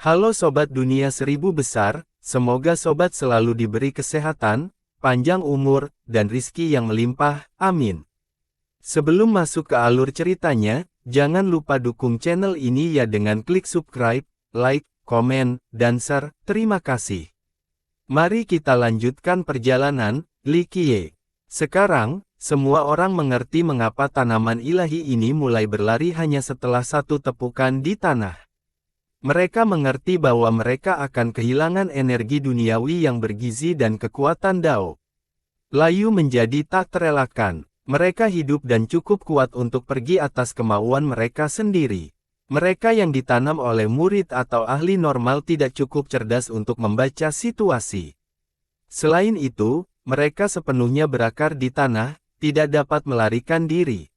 Halo Sobat Dunia Seribu Besar, semoga Sobat selalu diberi kesehatan, panjang umur, dan rizki yang melimpah, amin. Sebelum masuk ke alur ceritanya, jangan lupa dukung channel ini ya dengan klik subscribe, like, komen, dan share, terima kasih. Mari kita lanjutkan perjalanan, Li Qiye. Sekarang, semua orang mengerti mengapa tanaman ilahi ini mulai berlari hanya setelah satu tepukan di tanah. Mereka mengerti bahwa mereka akan kehilangan energi duniawi yang bergizi dan kekuatan Dao. Layu menjadi tak terelakkan. Mereka hidup dan cukup kuat untuk pergi atas kemauan mereka sendiri. Mereka yang ditanam oleh murid atau ahli normal tidak cukup cerdas untuk membaca situasi. Selain itu, mereka sepenuhnya berakar di tanah, tidak dapat melarikan diri.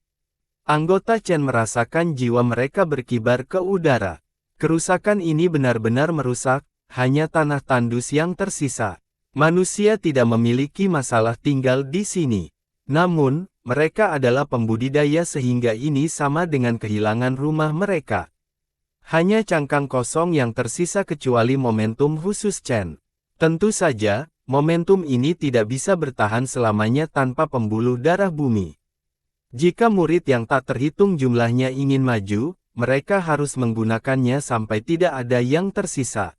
Anggota Chen merasakan jiwa mereka berkibar ke udara. Kerusakan ini benar-benar merusak, hanya tanah tandus yang tersisa. Manusia tidak memiliki masalah tinggal di sini. Namun, mereka adalah pembudidaya sehingga ini sama dengan kehilangan rumah mereka. Hanya cangkang kosong yang tersisa kecuali momentum khusus Chen. Tentu saja, momentum ini tidak bisa bertahan selamanya tanpa pembuluh darah bumi. Jika murid yang tak terhitung jumlahnya ingin maju, mereka harus menggunakannya sampai tidak ada yang tersisa.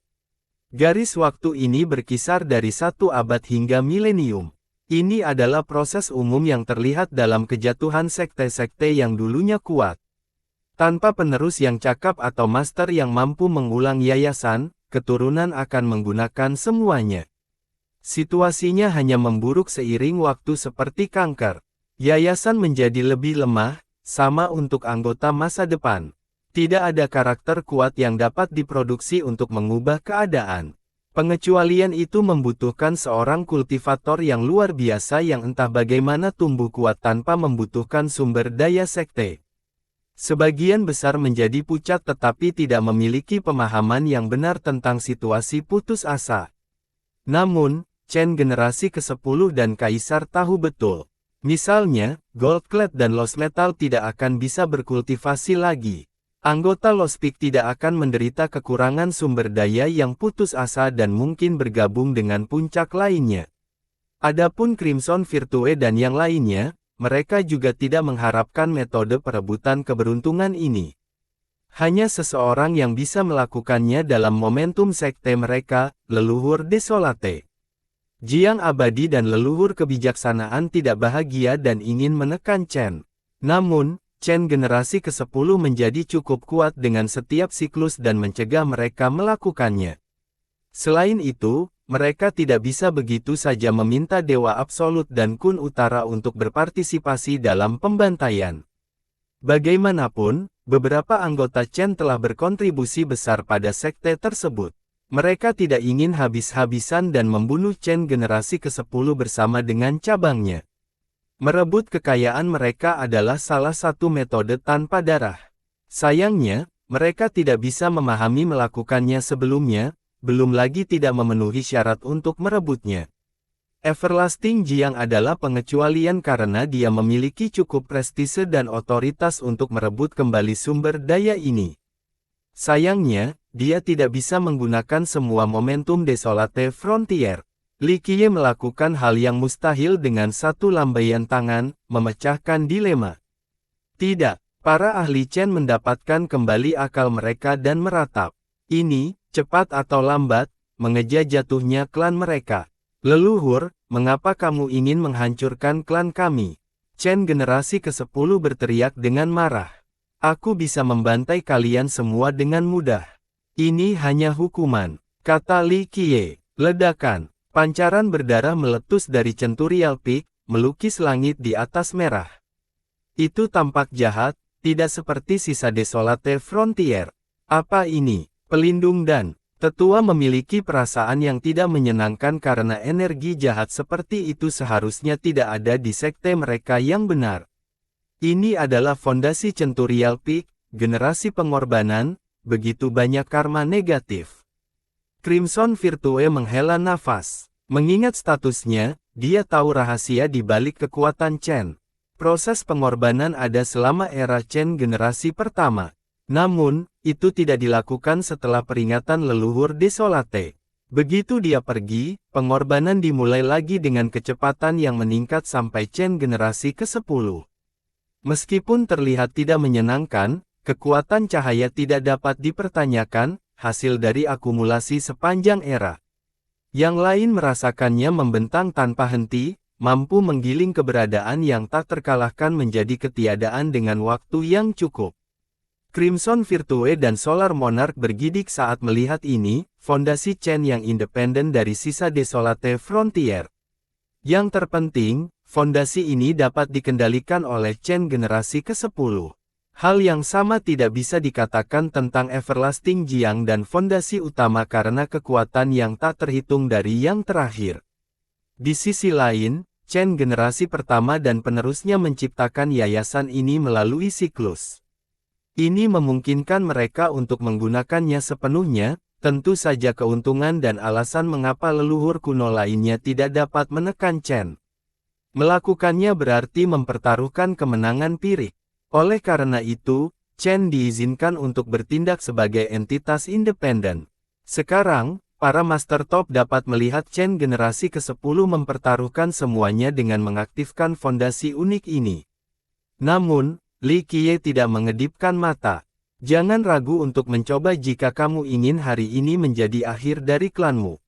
Garis waktu ini berkisar dari 1 abad hingga milenium. Ini adalah proses umum yang terlihat dalam kejatuhan sekte-sekte yang dulunya kuat. Tanpa penerus yang cakap atau master yang mampu mengulang yayasan, keturunan akan menggunakan semuanya. Situasinya hanya memburuk seiring waktu seperti kanker. Yayasan menjadi lebih lemah, sama untuk anggota masa depan. Tidak ada karakter kuat yang dapat diproduksi untuk mengubah keadaan. Pengecualian itu membutuhkan seorang kultivator yang luar biasa yang entah bagaimana tumbuh kuat tanpa membutuhkan sumber daya sekte. Sebagian besar menjadi pucat tetapi tidak memiliki pemahaman yang benar tentang situasi putus asa. Namun, Chen generasi ke-10 dan Kaisar tahu betul. Misalnya, Goldclad dan Lost Metal tidak akan bisa berkultivasi lagi. Anggota Lost Peak tidak akan menderita kekurangan sumber daya yang putus asa dan mungkin bergabung dengan puncak lainnya. Adapun Crimson Virtue dan yang lainnya, mereka juga tidak mengharapkan metode perebutan keberuntungan ini. Hanya seseorang yang bisa melakukannya dalam momentum sekte mereka, leluhur Desolate. Jiang abadi dan leluhur kebijaksanaan tidak bahagia dan ingin menekan Chen. Namun, Chen generasi ke-10 menjadi cukup kuat dengan setiap siklus dan mencegah mereka melakukannya. Selain itu, mereka tidak bisa begitu saja meminta Dewa Absolut dan Kun Utara untuk berpartisipasi dalam pembantaian. Bagaimanapun, beberapa anggota Chen telah berkontribusi besar pada sekte tersebut. Mereka tidak ingin habis-habisan dan membunuh Chen generasi ke-10 bersama dengan cabangnya. Merebut kekayaan mereka adalah salah satu metode tanpa darah. Sayangnya, mereka tidak bisa memahami melakukannya sebelumnya, belum lagi tidak memenuhi syarat untuk merebutnya. Everlasting Jiang adalah pengecualian karena dia memiliki cukup prestise dan otoritas untuk merebut kembali sumber daya ini. Sayangnya, dia tidak bisa menggunakan semua momentum Desolate Frontier. Li Qiye melakukan hal yang mustahil dengan satu lambaian tangan, memecahkan dilema. Tidak, para ahli Chen mendapatkan kembali akal mereka dan meratap. Ini, cepat atau lambat, mengejar jatuhnya klan mereka. Leluhur, mengapa kamu ingin menghancurkan klan kami? Chen generasi ke-10 berteriak dengan marah. Aku bisa membantai kalian semua dengan mudah. Ini hanya hukuman, kata Li Qiye. Ledakan. Pancaran berdarah meletus dari Centurial Peak, melukis langit di atas merah. Itu tampak jahat, tidak seperti sisa Desolate Frontier. Apa ini? Pelindung dan tetua memiliki perasaan yang tidak menyenangkan karena energi jahat seperti itu seharusnya tidak ada di sekte mereka yang benar. Ini adalah fondasi Centurial Peak, generasi pengorbanan, begitu banyak karma negatif. Crimson Virtue menghela nafas. Mengingat statusnya, dia tahu rahasia di balik kekuatan Chen. Proses pengorbanan ada selama era Chen generasi pertama. Namun, itu tidak dilakukan setelah peringatan leluhur Desolate. Begitu dia pergi, pengorbanan dimulai lagi dengan kecepatan yang meningkat sampai Chen generasi ke-10. Meskipun terlihat tidak menyenangkan, kekuatan cahaya tidak dapat dipertanyakan, hasil dari akumulasi sepanjang era. Yang lain merasakannya membentang tanpa henti, mampu menggiling keberadaan yang tak terkalahkan menjadi ketiadaan dengan waktu yang cukup. Crimson Virtue dan Solar Monarch bergidik saat melihat ini, fondasi Chen yang independen dari sisa Desolate Frontier. Yang terpenting, fondasi ini dapat dikendalikan oleh Chen generasi ke-10. Hal yang sama tidak bisa dikatakan tentang Everlasting Jiang dan fondasi utama karena kekuatan yang tak terhitung dari yang terakhir. Di sisi lain, Chen generasi pertama dan penerusnya menciptakan yayasan ini melalui siklus. Ini memungkinkan mereka untuk menggunakannya sepenuhnya, tentu saja keuntungan dan alasan mengapa leluhur kuno lainnya tidak dapat menekan Chen. Melakukannya berarti mempertaruhkan kemenangan Pirik. Oleh karena itu, Chen diizinkan untuk bertindak sebagai entitas independen. Sekarang, para Master Top dapat melihat Chen generasi ke-10 mempertaruhkan semuanya dengan mengaktifkan fondasi unik ini. Namun, Li Qiye tidak mengedipkan mata. Jangan ragu untuk mencoba jika kamu ingin hari ini menjadi akhir dari klanmu.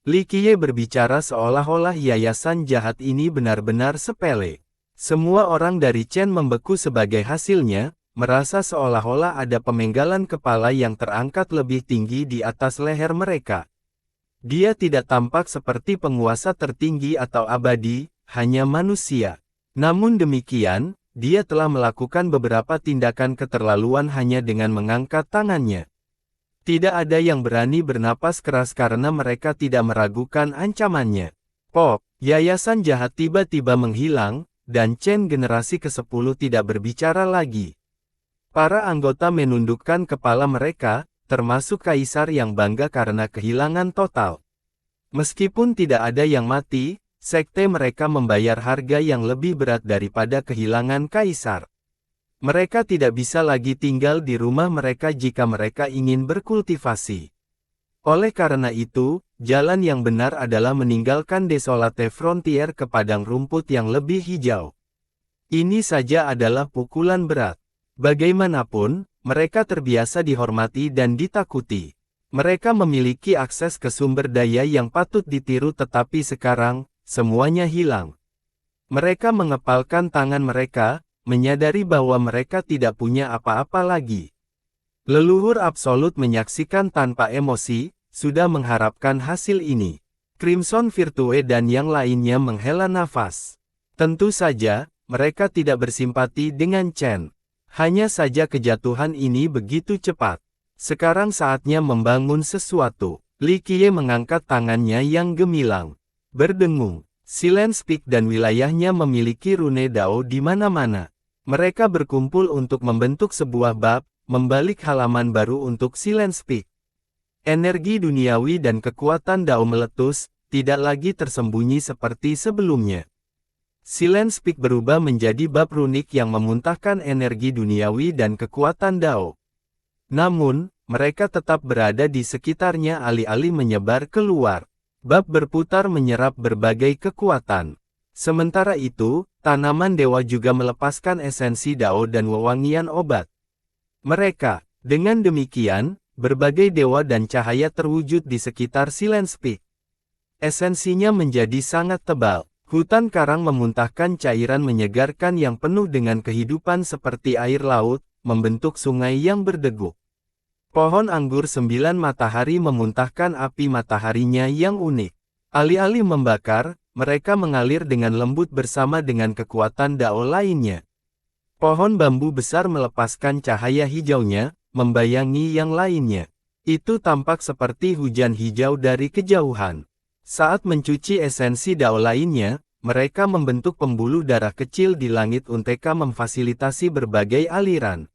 Li Qiye berbicara seolah-olah yayasan jahat ini benar-benar sepele. Semua orang dari Chen membeku sebagai hasilnya, merasa seolah-olah ada pemenggalan kepala yang terangkat lebih tinggi di atas leher mereka. Dia tidak tampak seperti penguasa tertinggi atau abadi, hanya manusia. Namun demikian, dia telah melakukan beberapa tindakan keterlaluan hanya dengan mengangkat tangannya. Tidak ada yang berani bernapas keras karena mereka tidak meragukan ancamannya. Pop, yayasan jahat tiba-tiba menghilang, dan Chen generasi ke-10 tidak berbicara lagi. Para anggota menundukkan kepala mereka, termasuk kaisar yang bangga karena kehilangan total. Meskipun tidak ada yang mati, sekte mereka membayar harga yang lebih berat daripada kehilangan kaisar. Mereka tidak bisa lagi tinggal di rumah mereka jika mereka ingin berkultivasi. Oleh karena itu, jalan yang benar adalah meninggalkan Desolate Frontier ke padang rumput yang lebih hijau. Ini saja adalah pukulan berat. Bagaimanapun, mereka terbiasa dihormati dan ditakuti. Mereka memiliki akses ke sumber daya yang patut ditiru tetapi sekarang, semuanya hilang. Mereka mengepalkan tangan mereka, menyadari bahwa mereka tidak punya apa-apa lagi. Leluhur absolut menyaksikan tanpa emosi, sudah mengharapkan hasil ini. Crimson Virtue dan yang lainnya menghela nafas. Tentu saja, mereka tidak bersimpati dengan Chen. Hanya saja kejatuhan ini begitu cepat. Sekarang saatnya membangun sesuatu. Li Qiye mengangkat tangannya yang gemilang. Berdengung, Silence Peak dan wilayahnya memiliki rune Dao di mana-mana. Mereka berkumpul untuk membentuk sebuah bab, membalik halaman baru untuk Silence Peak. Energi duniawi dan kekuatan Dao meletus, tidak lagi tersembunyi seperti sebelumnya. Silence Peak berubah menjadi bab runik yang memuntahkan energi duniawi dan kekuatan Dao. Namun, mereka tetap berada di sekitarnya alih-alih menyebar keluar. Bab berputar menyerap berbagai kekuatan. Sementara itu, tanaman dewa juga melepaskan esensi Dao dan wewangian obat. Mereka, dengan demikian, berbagai dewa dan cahaya terwujud di sekitar Silence Peak. Esensinya menjadi sangat tebal. Hutan karang memuntahkan cairan menyegarkan yang penuh dengan kehidupan seperti air laut, membentuk sungai yang berdeguk. Pohon anggur 9 matahari memuntahkan api mataharinya yang unik. Alih-alih membakar, mereka mengalir dengan lembut bersama dengan kekuatan Dao lainnya. Pohon bambu besar melepaskan cahaya hijaunya, membayangi yang lainnya. Itu tampak seperti hujan hijau dari kejauhan. Saat mencuci esensi Dao lainnya, mereka membentuk pembuluh darah kecil di langit Unteka memfasilitasi berbagai aliran.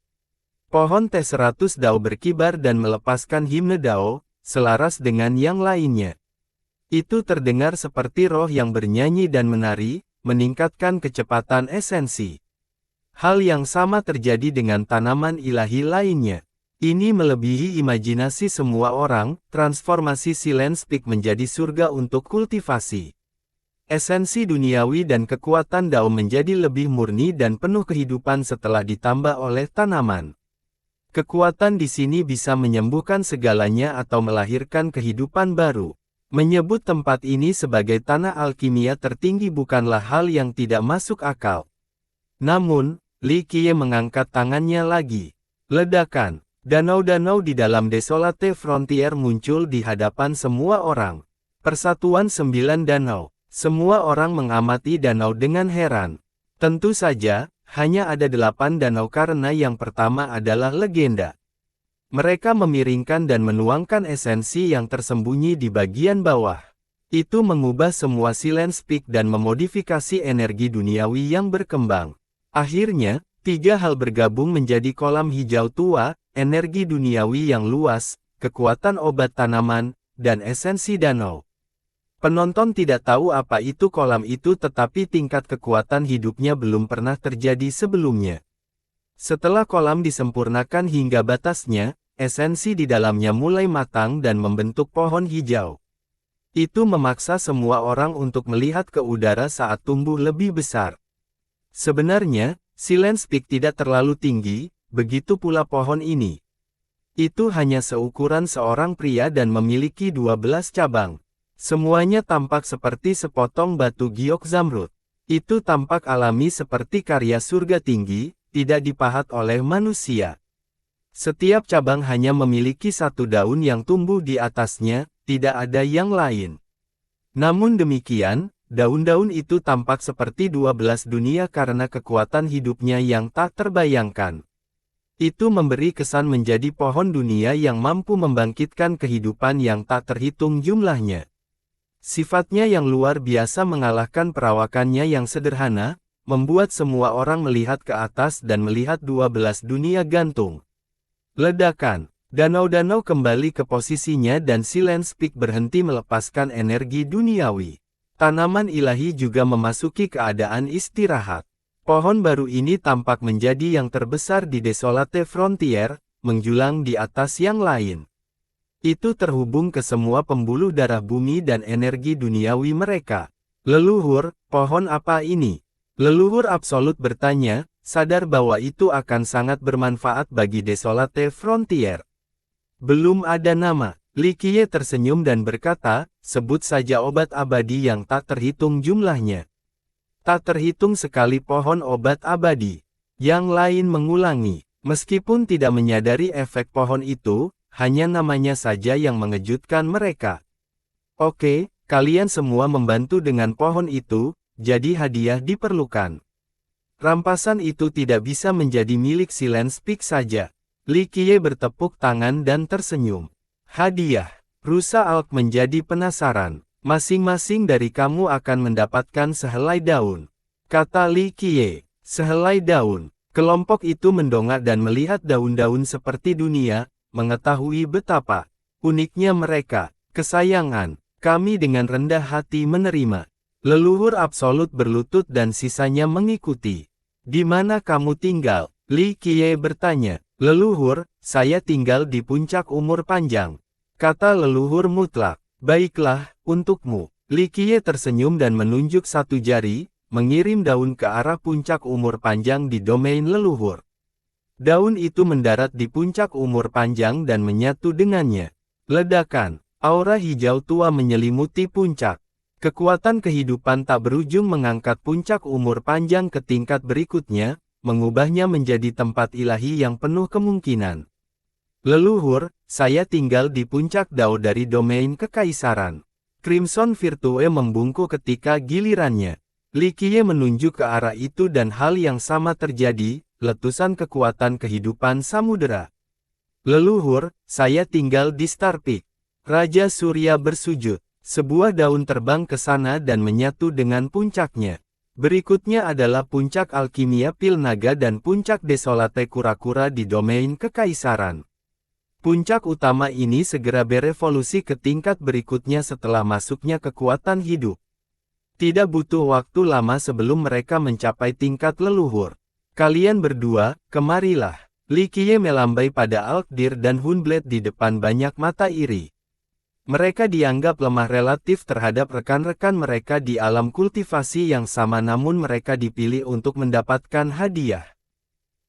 Pohon T100 Dao berkibar dan melepaskan himne Dao, selaras dengan yang lainnya. Itu terdengar seperti roh yang bernyanyi dan menari, meningkatkan kecepatan esensi. Hal yang sama terjadi dengan tanaman ilahi lainnya. Ini melebihi imajinasi semua orang, transformasi Silence Peak menjadi surga untuk kultivasi. Esensi duniawi dan kekuatan Dao menjadi lebih murni dan penuh kehidupan setelah ditambah oleh tanaman. Kekuatan di sini bisa menyembuhkan segalanya atau melahirkan kehidupan baru. Menyebut tempat ini sebagai tanah alkimia tertinggi bukanlah hal yang tidak masuk akal. Namun, Li Qiye mengangkat tangannya lagi. Ledakan. Danau-danau di dalam Desolate Frontier muncul di hadapan semua orang. Persatuan 9 danau. Semua orang mengamati danau dengan heran. Tentu saja, hanya ada 8 danau karena yang pertama adalah legenda. Mereka memiringkan dan menuangkan esensi yang tersembunyi di bagian bawah. Itu mengubah semua Silence Peak dan memodifikasi energi duniawi yang berkembang. Akhirnya, 3 hal bergabung menjadi kolam hijau tua, energi duniawi yang luas, kekuatan obat tanaman, dan esensi danau. Penonton tidak tahu apa itu kolam itu tetapi tingkat kekuatan hidupnya belum pernah terjadi sebelumnya. Setelah kolam disempurnakan hingga batasnya, esensi di dalamnya mulai matang dan membentuk pohon hijau. Itu memaksa semua orang untuk melihat ke udara saat tumbuh lebih besar. Sebenarnya, Silence Peak tidak terlalu tinggi, begitu pula pohon ini. Itu hanya seukuran seorang pria dan memiliki 12 cabang. Semuanya tampak seperti sepotong batu giok zamrud. Itu tampak alami seperti karya surga tinggi, tidak dipahat oleh manusia. Setiap cabang hanya memiliki satu daun yang tumbuh di atasnya, tidak ada yang lain. Namun demikian, daun-daun itu tampak seperti 12 dunia karena kekuatan hidupnya yang tak terbayangkan. Itu memberi kesan menjadi pohon dunia yang mampu membangkitkan kehidupan yang tak terhitung jumlahnya. Sifatnya yang luar biasa mengalahkan perawakannya yang sederhana, membuat semua orang melihat ke atas dan melihat 12 dunia gantung. Ledakan. Danau-danau kembali ke posisinya dan Silence Peak berhenti melepaskan energi duniawi. Tanaman ilahi juga memasuki keadaan istirahat. Pohon baru ini tampak menjadi yang terbesar di Desolate Frontier, menjulang di atas yang lain. Itu terhubung ke semua pembuluh darah bumi dan energi duniawi mereka. Leluhur, pohon apa ini? Leluhur absolut bertanya, sadar bahwa itu akan sangat bermanfaat bagi Desolate Frontier. Belum ada nama. Li Qiye tersenyum dan berkata, sebut saja obat abadi yang tak terhitung jumlahnya. Tak terhitung sekali pohon obat abadi. Yang lain mengulangi, meskipun tidak menyadari efek pohon itu, hanya namanya saja yang mengejutkan mereka. Oke, kalian semua membantu dengan pohon itu, jadi hadiah diperlukan. Rampasan itu tidak bisa menjadi milik Silence Peak saja. Li Qiye bertepuk tangan dan tersenyum. Hadiah. Rusa Alk menjadi penasaran. Masing-masing dari kamu akan mendapatkan sehelai daun. Kata Li Qiye. Sehelai daun. Kelompok itu mendongak dan melihat daun-daun seperti dunia, mengetahui betapa uniknya mereka. Kesayangan, kami dengan rendah hati menerima. Leluhur absolut berlutut dan sisanya mengikuti. Di mana kamu tinggal? Li Qiye bertanya. Leluhur, saya tinggal di puncak umur panjang. Kata leluhur mutlak. Baiklah, untukmu. Li Qiye tersenyum dan menunjuk satu jari, mengirim daun ke arah puncak umur panjang di domain leluhur. Daun itu mendarat di puncak umur panjang dan menyatu dengannya. Ledakan, aura hijau tua menyelimuti puncak. Kekuatan kehidupan tak berujung mengangkat puncak umur panjang ke tingkat berikutnya, mengubahnya menjadi tempat ilahi yang penuh kemungkinan. Leluhur, saya tinggal di puncak Dao dari domain kekaisaran. Crimson Virtue membungkuk ketika gilirannya. Li Qiye menunjuk ke arah itu dan hal yang sama terjadi, letusan kekuatan kehidupan samudera. Leluhur, saya tinggal di Star Peak. Raja Surya bersujud. Sebuah daun terbang ke sana dan menyatu dengan puncaknya. Berikutnya adalah puncak alkimia pil naga dan puncak desolate kura-kura di domain kekaisaran. Puncak utama ini segera berevolusi ke tingkat berikutnya setelah masuknya kekuatan hidup. Tidak butuh waktu lama sebelum mereka mencapai tingkat leluhur. Kalian berdua, kemarilah. Li Qiye melambai pada Alkdir dan Hunblade di depan banyak mata iri. Mereka dianggap lemah relatif terhadap rekan-rekan mereka di alam kultivasi yang sama, namun mereka dipilih untuk mendapatkan hadiah.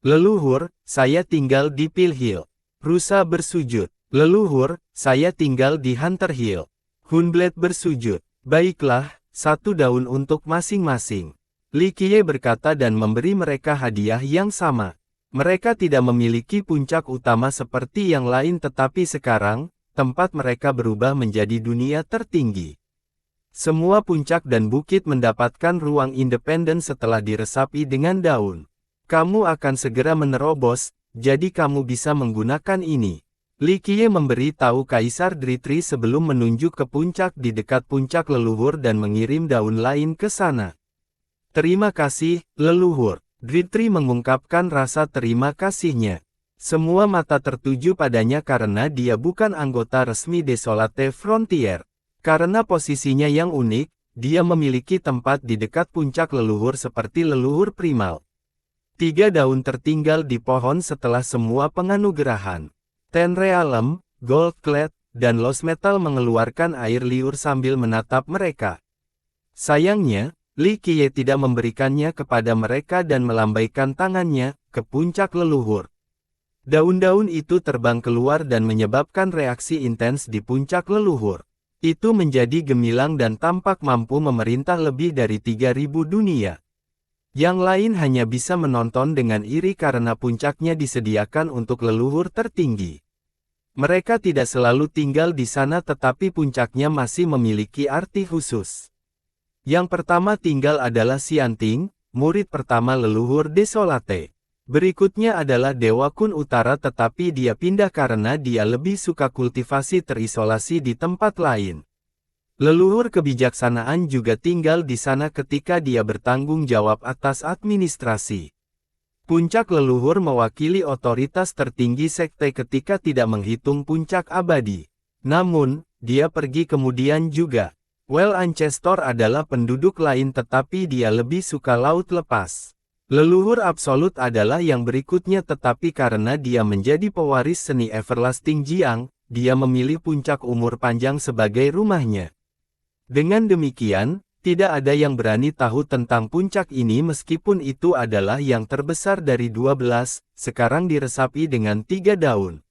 Leluhur, saya tinggal di Pil Hill. Rusa bersujud. Leluhur, saya tinggal di Hunter Hill. Hunblade bersujud. Baiklah, 1 daun untuk masing-masing. Li Qiye berkata dan memberi mereka hadiah yang sama. Mereka tidak memiliki puncak utama seperti yang lain, tetapi sekarang, tempat mereka berubah menjadi dunia tertinggi. Semua puncak dan bukit mendapatkan ruang independen setelah diresapi dengan daun. Kamu akan segera menerobos, jadi kamu bisa menggunakan ini. Li Qiye memberi tahu Kaisar Dritri sebelum menunjuk ke puncak di dekat puncak leluhur dan mengirim daun lain ke sana. Terima kasih, leluhur. Dritri mengungkapkan rasa terima kasihnya. Semua mata tertuju padanya karena dia bukan anggota resmi Desolate Frontier. Karena posisinya yang unik, dia memiliki tempat di dekat puncak leluhur seperti leluhur primal. 3 daun tertinggal di pohon setelah semua penganugerahan. Ten Realm, Goldclad, dan Lost Metal mengeluarkan air liur sambil menatap mereka. Sayangnya, Li Qiye tidak memberikannya kepada mereka dan melambaikan tangannya ke puncak leluhur. Daun-daun itu terbang keluar dan menyebabkan reaksi intens di puncak leluhur. Itu menjadi gemilang dan tampak mampu memerintah lebih dari 3.000 dunia. Yang lain hanya bisa menonton dengan iri karena puncaknya disediakan untuk leluhur tertinggi. Mereka tidak selalu tinggal di sana, tetapi puncaknya masih memiliki arti khusus. Yang pertama tinggal adalah Xianting, murid pertama leluhur Desolate. Berikutnya adalah Dewa Kun Utara, tetapi dia pindah karena dia lebih suka kultivasi terisolasi di tempat lain. Leluhur kebijaksanaan juga tinggal di sana ketika dia bertanggung jawab atas administrasi. Puncak leluhur mewakili otoritas tertinggi sekte ketika tidak menghitung puncak abadi. Namun, dia pergi kemudian juga. Well Ancestor adalah penduduk lain, tetapi dia lebih suka laut lepas. Leluhur absolut adalah yang berikutnya, tetapi karena dia menjadi pewaris seni Everlasting Jiang, dia memilih puncak umur panjang sebagai rumahnya. Dengan demikian, tidak ada yang berani tahu tentang puncak ini meskipun itu adalah yang terbesar dari 12, sekarang diresapi dengan 3 daun.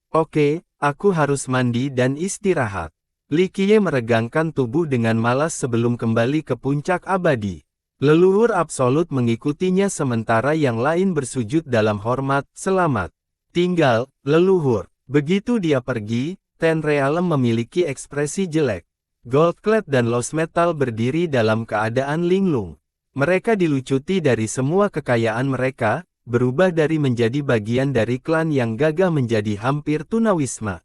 Oke, aku harus mandi dan istirahat. Li Qiye meregangkan tubuh dengan malas sebelum kembali ke puncak abadi. Leluhur absolut mengikutinya sementara yang lain bersujud dalam hormat, selamat. Tinggal, leluhur. Begitu dia pergi, Ten Realm memiliki ekspresi jelek. Goldclad dan Lost Metal berdiri dalam keadaan linglung. Mereka dilucuti dari semua kekayaan mereka, berubah dari menjadi bagian dari klan yang gagah menjadi hampir tunawisma.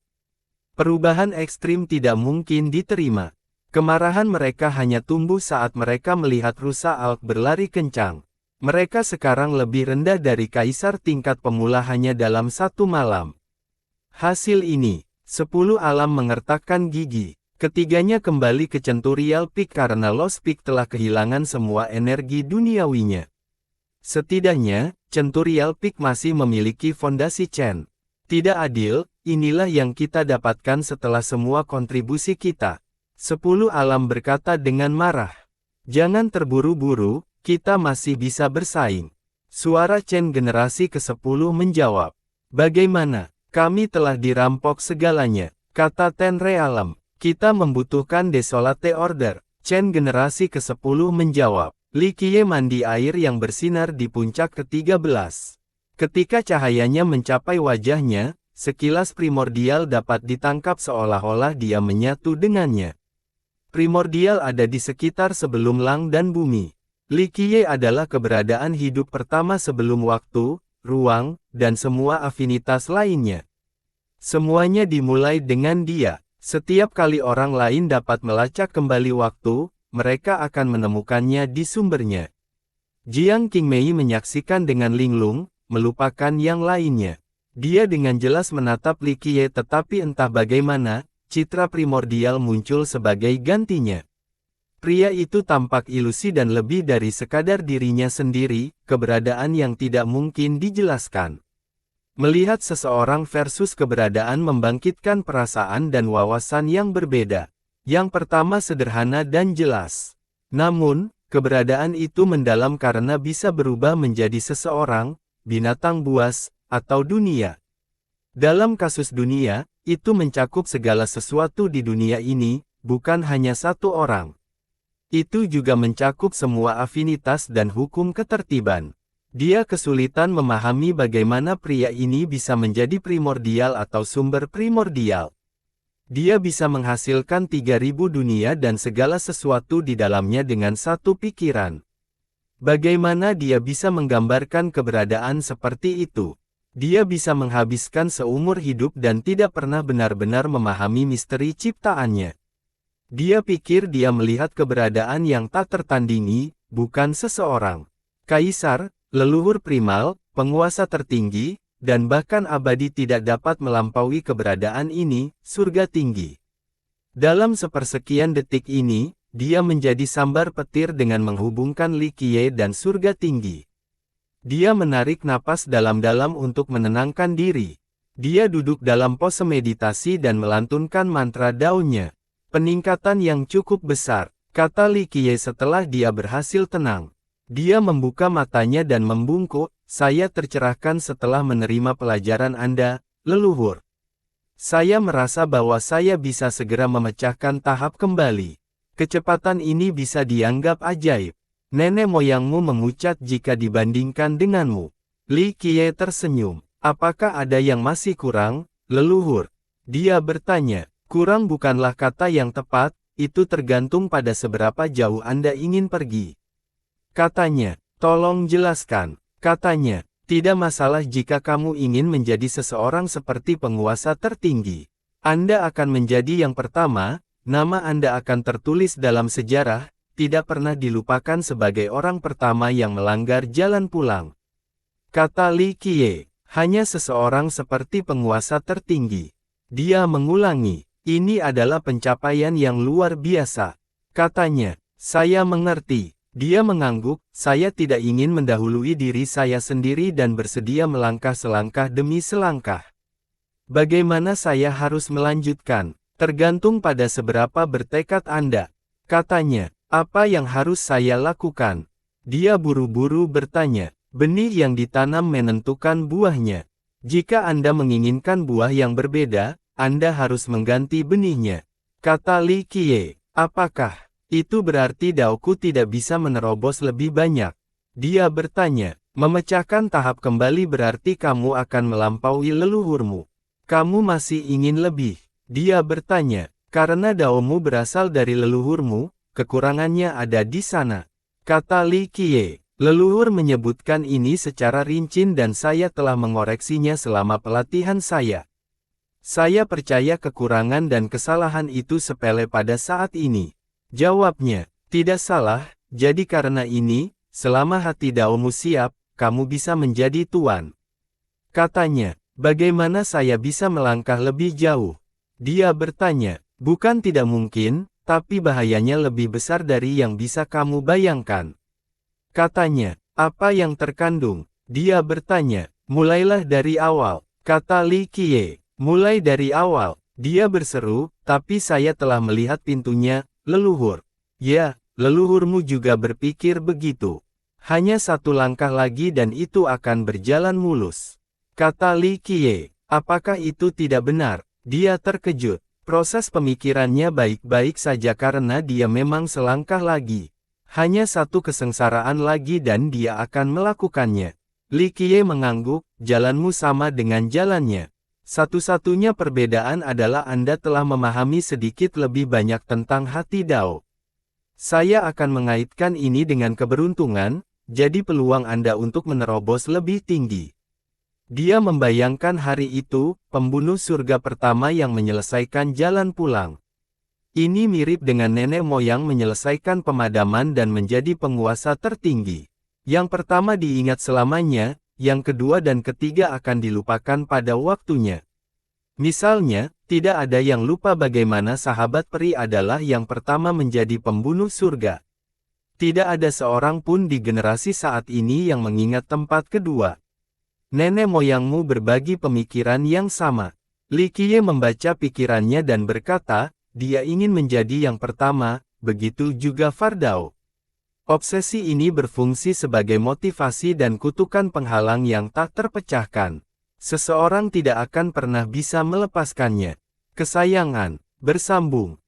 Perubahan ekstrim tidak mungkin diterima. Kemarahan mereka hanya tumbuh saat mereka melihat rusa Alk berlari kencang. Mereka sekarang lebih rendah dari kaisar tingkat pemula hanya dalam 1 malam. Hasil ini, 10 alam mengertakkan gigi. Ketiganya kembali ke Centurial Peak karena Lost Peak telah kehilangan semua energi duniawinya. Setidaknya, Centurial Peak masih memiliki fondasi Chen. Tidak adil, inilah yang kita dapatkan setelah semua kontribusi kita. 10 alam berkata dengan marah. Jangan terburu-buru, kita masih bisa bersaing. Suara Chen generasi ke-10 menjawab. Bagaimana? Kami telah dirampok segalanya, kata Ten Realm. Kita membutuhkan Desolate Order. Chen generasi ke-10 menjawab. Li Qiye mandi air yang bersinar di puncak ke-13. Ketika cahayanya mencapai wajahnya, sekilas primordial dapat ditangkap seolah-olah dia menyatu dengannya. Primordial ada di sekitar sebelum lang dan bumi. Li Qiye adalah keberadaan hidup pertama sebelum waktu, ruang, dan semua afinitas lainnya. Semuanya dimulai dengan dia. Setiap kali orang lain dapat melacak kembali waktu, mereka akan menemukannya di sumbernya. Jiang Qingmei menyaksikan dengan linglung, melupakan yang lainnya. Dia dengan jelas menatap Li Qiye, tetapi entah bagaimana, citra primordial muncul sebagai gantinya. Pria itu tampak ilusi dan lebih dari sekadar dirinya sendiri, keberadaan yang tidak mungkin dijelaskan. Melihat seseorang versus keberadaan membangkitkan perasaan dan wawasan yang berbeda. Yang pertama sederhana dan jelas. Namun, keberadaan itu mendalam karena bisa berubah menjadi seseorang, binatang buas, atau dunia. Dalam kasus dunia, itu mencakup segala sesuatu di dunia ini, bukan hanya satu orang. Itu juga mencakup semua afinitas dan hukum ketertiban. Dia kesulitan memahami bagaimana pria ini bisa menjadi primordial atau sumber primordial. Dia bisa menghasilkan 3000 dunia dan segala sesuatu di dalamnya dengan satu pikiran. Bagaimana dia bisa menggambarkan keberadaan seperti itu? Dia bisa menghabiskan seumur hidup dan tidak pernah benar-benar memahami misteri ciptaannya. Dia pikir dia melihat keberadaan yang tak tertandingi, bukan seseorang. Kaisar, leluhur primal, penguasa tertinggi, dan bahkan abadi tidak dapat melampaui keberadaan ini, surga tinggi. Dalam sepersekian detik ini, dia menjadi sambar petir dengan menghubungkan Li Qiye dan surga tinggi. Dia menarik napas dalam-dalam untuk menenangkan diri. Dia duduk dalam pose meditasi dan melantunkan mantra daunnya. Peningkatan yang cukup besar, kata Li Qiye setelah dia berhasil tenang. Dia membuka matanya dan membungkuk, saya tercerahkan setelah menerima pelajaran Anda, leluhur. Saya merasa bahwa saya bisa segera memecahkan tahap kembali. Kecepatan ini bisa dianggap ajaib. Nenek moyangmu mengucat jika dibandingkan denganmu. Li Qiye tersenyum. Apakah ada yang masih kurang, leluhur? Dia bertanya. Kurang bukanlah kata yang tepat, itu tergantung pada seberapa jauh Anda ingin pergi. Katanya, tolong jelaskan. Katanya, tidak masalah jika kamu ingin menjadi seseorang seperti penguasa tertinggi. Anda akan menjadi yang pertama, nama Anda akan tertulis dalam sejarah, tidak pernah dilupakan sebagai orang pertama yang melanggar jalan pulang. Kata Li Qiye, hanya seseorang seperti penguasa tertinggi. Dia mengulangi, ini adalah pencapaian yang luar biasa. Katanya, saya mengerti. Dia mengangguk, saya tidak ingin mendahului diri saya sendiri dan bersedia melangkah selangkah demi selangkah. Bagaimana saya harus melanjutkan? Tergantung pada seberapa bertekad Anda. Katanya, apa yang harus saya lakukan? Dia buru-buru bertanya, benih yang ditanam menentukan buahnya. Jika Anda menginginkan buah yang berbeda, Anda harus mengganti benihnya. Kata Li Qiye, apakah itu berarti daoku tidak bisa menerobos lebih banyak? Dia bertanya, memecahkan tahap kembali berarti kamu akan melampaui leluhurmu. Kamu masih ingin lebih? Dia bertanya, karena daomu berasal dari leluhurmu, kekurangannya ada di sana. Kata Li Qiye, leluhur menyebutkan ini secara rinci dan saya telah mengoreksinya selama pelatihan saya. Saya percaya kekurangan dan kesalahan itu sepele pada saat ini. Jawabnya, tidak salah, jadi karena ini, selama hati daomu siap, kamu bisa menjadi tuan. Katanya, bagaimana saya bisa melangkah lebih jauh? Dia bertanya, bukan tidak mungkin, tapi bahayanya lebih besar dari yang bisa kamu bayangkan. Katanya, apa yang terkandung? Dia bertanya, mulailah dari awal, kata Li Qiye, mulai dari awal. Dia berseru, tapi saya telah melihat pintunya, leluhur. Ya, leluhurmu juga berpikir begitu. Hanya satu langkah lagi dan itu akan berjalan mulus. Kata Li Qiye, apakah itu tidak benar? Dia terkejut. Proses pemikirannya baik-baik saja karena dia memang selangkah lagi. Hanya satu kesengsaraan lagi dan dia akan melakukannya. Li Qiye mengangguk, jalanmu sama dengan jalannya. Satu-satunya perbedaan adalah Anda telah memahami sedikit lebih banyak tentang hati Dao. Saya akan mengaitkan ini dengan keberuntungan, jadi peluang Anda untuk menerobos lebih tinggi. Dia membayangkan hari itu, pembunuh surga pertama yang menyelesaikan jalan pulang. Ini mirip dengan nenek moyang menyelesaikan pemadaman dan menjadi penguasa tertinggi. Yang pertama diingat selamanya, yang kedua dan ketiga akan dilupakan pada waktunya. Misalnya, tidak ada yang lupa bagaimana sahabat peri adalah yang pertama menjadi pembunuh surga. Tidak ada seorang pun di generasi saat ini yang mengingat tempat kedua. Nenek moyangmu berbagi pemikiran yang sama. Li Qiye membaca pikirannya dan berkata, dia ingin menjadi yang pertama, begitu juga Fardao. Obsesi ini berfungsi sebagai motivasi dan kutukan penghalang yang tak terpecahkan. Seseorang tidak akan pernah bisa melepaskannya. Kesayangan, bersambung.